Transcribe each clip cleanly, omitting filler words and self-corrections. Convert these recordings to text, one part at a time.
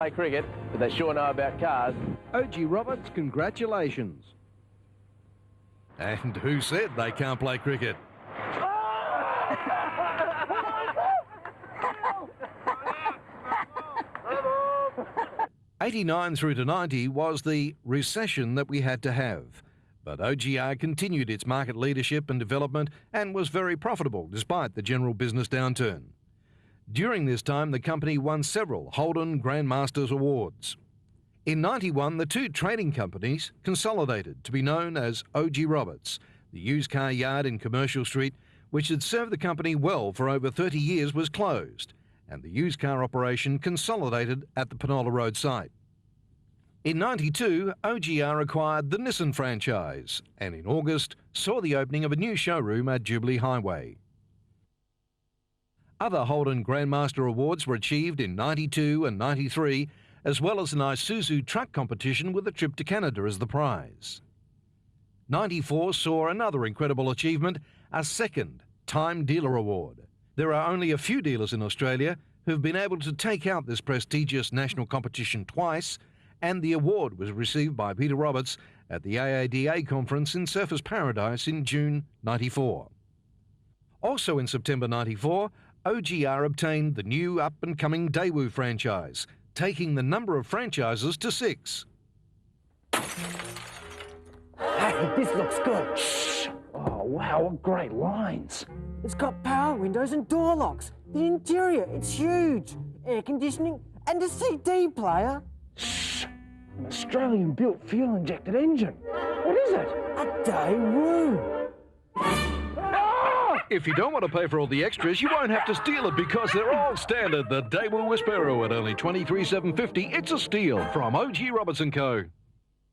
Play cricket, but they sure know about cars. OG Roberts, congratulations. And who said they can't play cricket? 89 through to 90 was the recession that we had to have. But OGR continued its market leadership and development and was very profitable despite the general business downturn. During this time, the company won several Holden Grandmasters Awards. In 91, the two trading companies consolidated to be known as OG Roberts. The used car yard in Commercial Street, which had served the company well for over 30 years, was closed, and the used car operation consolidated at the Penola Road site. In 92, OGR acquired the Nissan franchise, and in August saw the opening of a new showroom at Jubilee Highway. Other Holden Grandmaster Awards were achieved in 92 and 93, as well as an Isuzu truck competition with a trip to Canada as the prize. 94 saw another incredible achievement, a second Time Dealer Award. There are only a few dealers in Australia who've been able to take out this prestigious national competition twice, and the award was received by Peter Roberts at the AADA conference in Surfers Paradise in June 94. Also in September 94, OGR obtained the new up-and-coming Daewoo franchise, taking the number of franchises to 6. Hey, this looks good. Shh. Oh, wow, what great lines. It's got power windows and door locks. The interior, it's huge. Air conditioning and a CD player. Shh. An Australian-built fuel-injected engine. What is it? A Daewoo. If you don't want to pay for all the extras, you won't have to steal it because they're all standard. The Daewoo Wespero at only $23,750. It's a steal from OG Roberts & Co.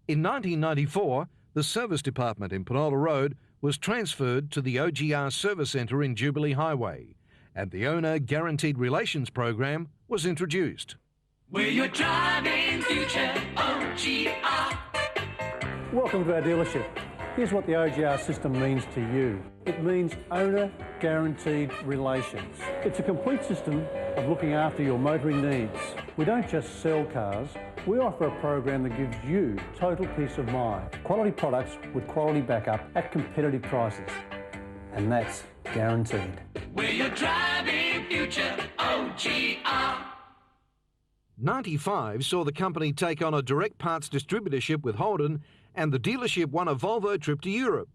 In 1994, the service department in Penola Road was transferred to the OGR Service Centre in Jubilee Highway, and the Owner Guaranteed Relations program was introduced. We're your driving future, OGR. Welcome to our dealership. Here's what the OGR system means to you. It means Owner Guaranteed Relations. It's a complete system of looking after your motoring needs. We don't just sell cars, we offer a program that gives you total peace of mind. Quality products with quality backup at competitive prices. And that's guaranteed. We're your driving future, OGR. 95 saw the company take on a direct parts distributorship with Holden, and the dealership won a Volvo trip to Europe.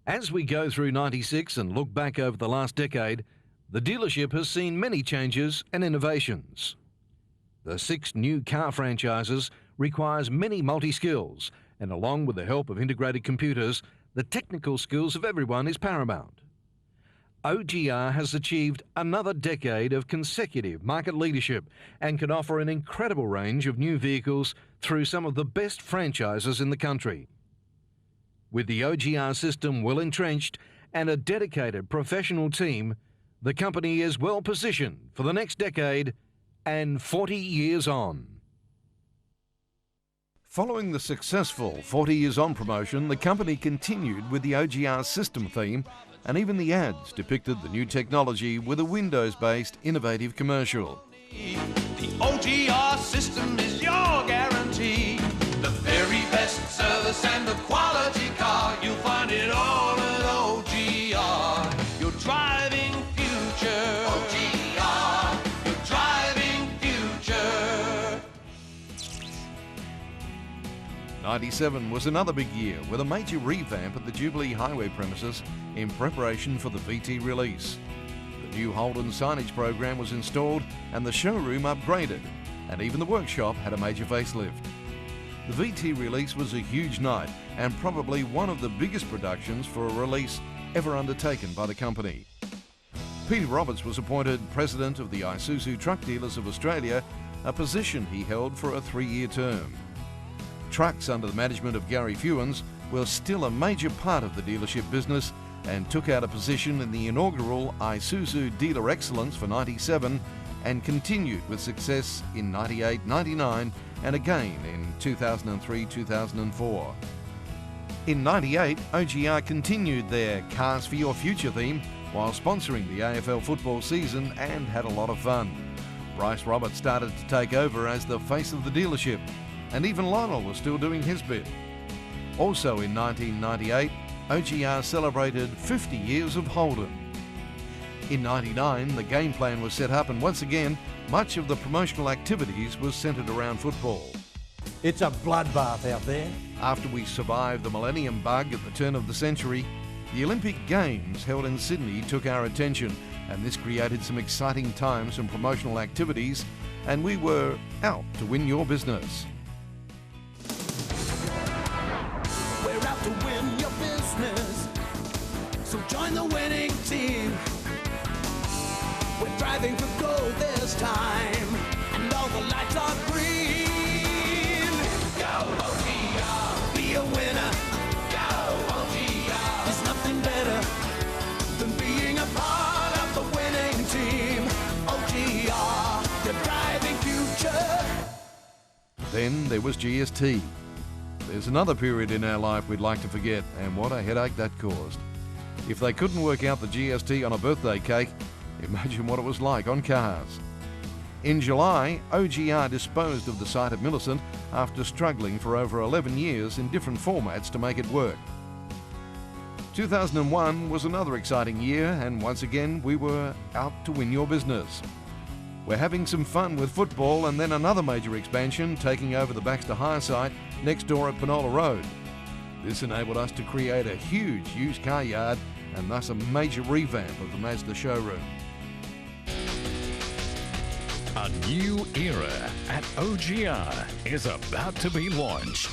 As we go through 96 and look back over the last decade, the dealership has seen many changes and innovations. The 6 new car franchises requires many multi-skills, and along with the help of integrated computers, the technical skills of everyone is paramount. OGR has achieved another decade of consecutive market leadership and can offer an incredible range of new vehicles through some of the best franchises in the country. With the OGR system well entrenched and a dedicated professional team, the company is well positioned for the next decade and 40 years on. Following the successful 40 Years On promotion, the company continued with the OGR system theme, and even the ads depicted the new technology with a Windows-based innovative commercial. The OGR system is your guarantee. The very best service and the quality car, you'll find it all at OGR. Your driving future. OGR. Your driving future. 97 was another big year with a major revamp at the Jubilee Highway premises in preparation for the VT release. The new Holden signage program was installed and the showroom upgraded, and even the workshop had a major facelift. The VT release was a huge night and probably one of the biggest productions for a release ever undertaken by the company. Peter Roberts was appointed President of the Isuzu Truck Dealers of Australia, a position he held for a 3-year term. Trucks under the management of Gary Fewens were still a major part of the dealership business and took out a position in the inaugural Isuzu Dealer Excellence for 97 and continued with success in 98, 99 and again in 2003-2004. In 98, OGR continued their Cars for Your Future theme while sponsoring the AFL football season and had a lot of fun. Bryce Roberts started to take over as the face of the dealership, and even Lionel was still doing his bit. Also in 1998, OGR celebrated 50 years of Holden. In '99, the game plan was set up, and once again, much of the promotional activities was centred around football. It's a bloodbath out there. After we survived the millennium bug at the turn of the century, the Olympic Games held in Sydney took our attention, and this created some exciting times and promotional activities, and we were out to win your business. We're out to win your business, so join the winning team. We're driving for gold this time, and all the lights are green. Go OGR, be a winner. Go OGR, there's nothing better than being a part of the winning team. OGR, the driving future. Then there was GST. There's another period in our life we'd like to forget, and what a headache that caused. If they couldn't work out the GST on a birthday cake, imagine what it was like on cars. In July, OGR disposed of the site at Millicent after struggling for over 11 years in different formats to make it work. 2001 was another exciting year, and once again we were out to win your business. We're having some fun with football, and then another major expansion taking over the Baxter Hire site next door at Penola Road. This enabled us to create a huge used car yard and thus a major revamp of the Mazda showroom. A new era at OGR is about to be launched.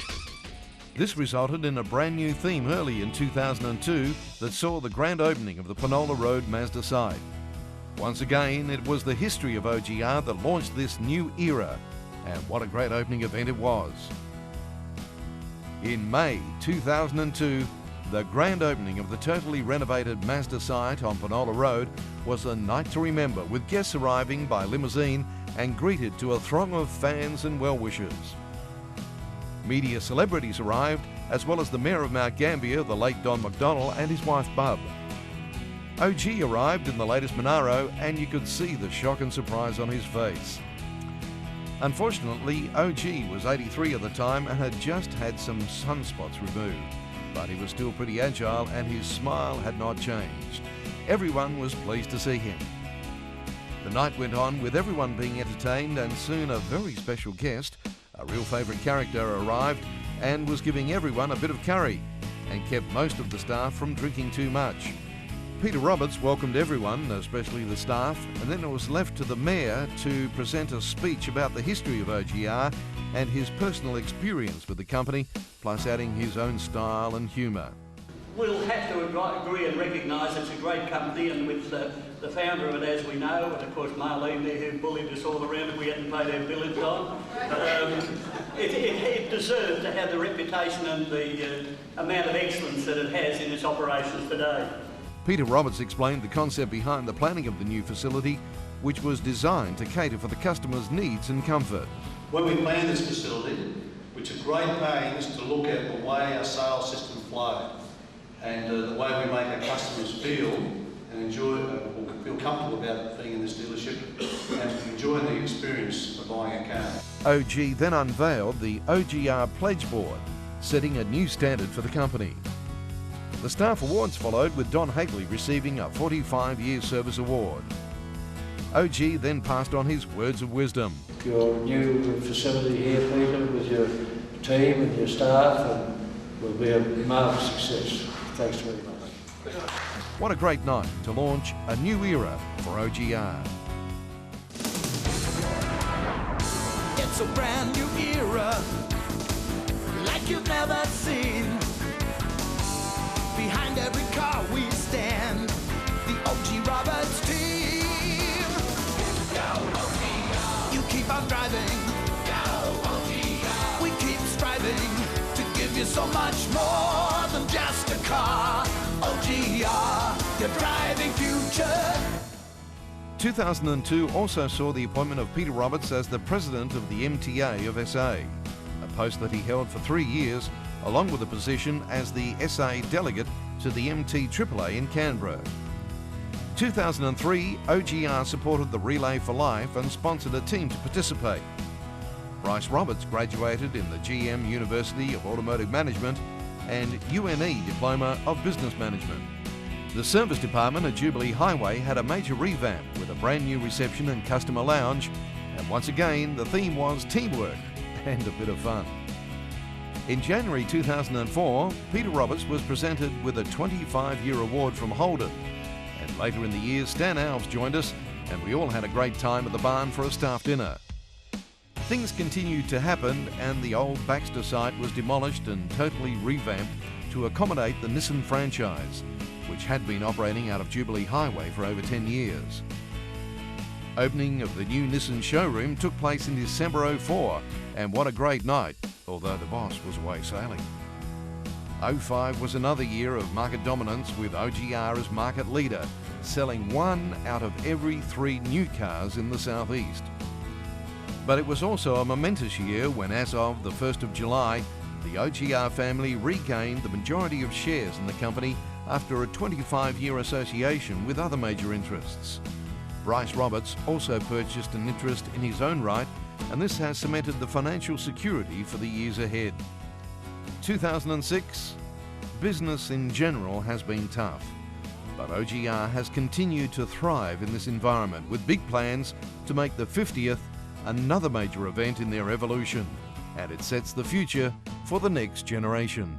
This resulted in a brand new theme early in 2002 that saw the grand opening of the Penola Road Mazda site. Once again, it was the history of OGR that launched this new era, and what a great opening event it was. In May 2002, the grand opening of the totally renovated Mazda site on Penola Road was a night to remember, with guests arriving by limousine and greeted to a throng of fans and well-wishers. Media celebrities arrived, as well as the Mayor of Mount Gambier, the late Don McDonnell, and his wife Bub. OG arrived in the latest Monaro, and you could see the shock and surprise on his face. Unfortunately, OG was 83 at the time and had just had some sunspots removed, but he was still pretty agile and his smile had not changed. Everyone was pleased to see him. The night went on with everyone being entertained, and soon a very special guest, a real favourite character, arrived and was giving everyone a bit of curry and kept most of the staff from drinking too much. Peter Roberts welcomed everyone, especially the staff, and then it was left to the Mayor to present a speech about the history of OGR and his personal experience with the company, plus adding his own style and humour. We'll have to agree and recognise it's a great company, and with the founder of it, as we know, and of course Marlene there, who bullied us all around if we hadn't paid our billings on, it deserved to have the reputation and the amount of excellence that it has in its operations today. Peter Roberts explained the concept behind the planning of the new facility, which was designed to cater for the customer's needs and comfort. When we planned this facility, we took great pains to look at the way our sales system flowed and the way we make our customers feel and enjoy, or feel comfortable about being in this dealership and enjoying the experience of buying a car. OG then unveiled the OGR Pledge Board, setting a new standard for the company. The staff awards followed, with Don Hagley receiving a 45-year service award. OG then passed on his words of wisdom. Your new facility here, Peter, with your team and your staff, and will be a marvellous success. Thanks very much. What a great night to launch a new era for OGR. It's a brand new era, like you've never seen. Behind every car we stand, the OG Roberts team. Go OGR. You keep on driving. Go OGR. We keep striving to give you so much more than just a car. OGR, your driving future. 2002 also saw the appointment of Peter Roberts as the president of the MTA of SA, a post that he held for 3 years, along with a position as the SA delegate to the MT AAA in Canberra. 2003, OGR supported the Relay for Life and sponsored a team to participate. Bryce Roberts graduated in the GM University of Automotive Management and UNE Diploma of Business Management. The service department at Jubilee Highway had a major revamp with a brand new reception and customer lounge, and once again the theme was teamwork and a bit of fun. In January 2004, Peter Roberts was presented with a 25-year award from Holden, and later in the year Stan Alves joined us and we all had a great time at the barn for a staff dinner. Things continued to happen and the old Baxter site was demolished and totally revamped to accommodate the Nissan franchise, which had been operating out of Jubilee Highway for over 10 years. Opening of the new Nissan showroom took place in December 04, and what a great night, although the boss was away sailing. 05 was another year of market dominance with OGR as market leader, selling 1 out of every 3 new cars in the southeast. But it was also a momentous year when, as of the 1st of July, the OGR family regained the majority of shares in the company after a 25-year association with other major interests. Bryce Roberts also purchased an interest in his own right, and this has cemented the financial security for the years ahead. 2006, business in general has been tough, but OGR has continued to thrive in this environment with big plans to make the 50th another major event in their evolution, and it sets the future for the next generation.